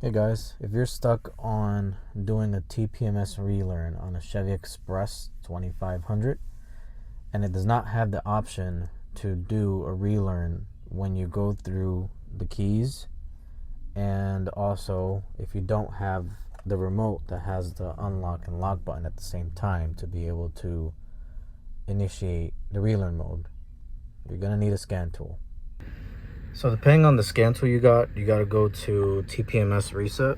Hey guys, if you're stuck on doing a TPMS relearn on a Chevy Express 2500 and it does not have the option to do a relearn when you go through the keys, and also if you don't have the remote that has the unlock and lock button at the same time to be able to initiate the relearn mode, you're going to need a scan tool. So depending on the scan tool you got to go to TPMS Reset.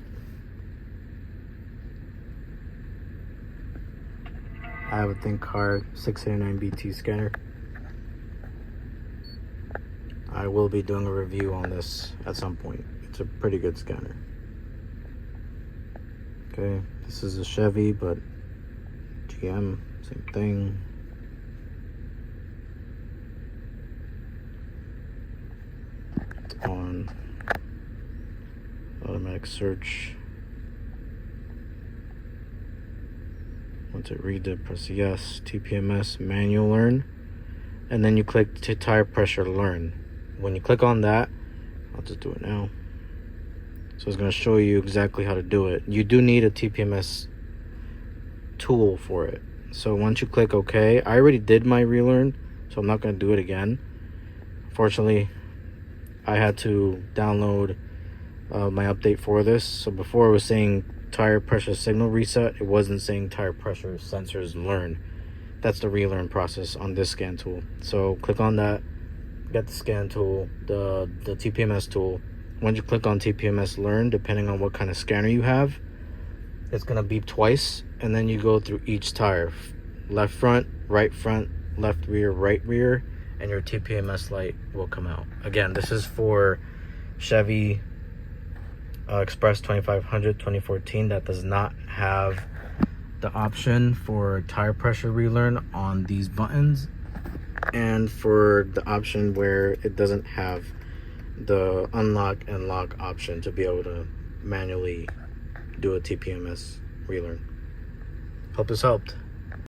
I have a ThinkCard 689BT scanner. I will be doing a review on this at some point. It's a pretty good scanner. Okay, this is a Chevy, but GM, same thing. On automatic search. Once it reads it, press yes. TPMS manual learn, and then you click to tire pressure learn. When you click on that, I'll just do it now. So it's going to show you exactly how to do it. You do need a TPMS tool for it. So once you click OK, I already did my relearn, so I'm not going to do it again. Fortunately, I had to download my update for this. So before it was saying tire pressure signal reset, it wasn't saying tire pressure sensors learn. That's the relearn process on this scan tool. So click on that, get the scan tool, the TPMS tool. Once you click on TPMS learn, depending on what kind of scanner you have, it's gonna beep twice, and then you go through each tire: left front, left rear, right rear, and your TPMS light will come out. Again, this is for Chevy Express 2500 2014 that does not have the option for tire pressure relearn on these buttons, and for the option where it doesn't have the unlock and lock option to be able to manually do a TPMS relearn. Hope this helped.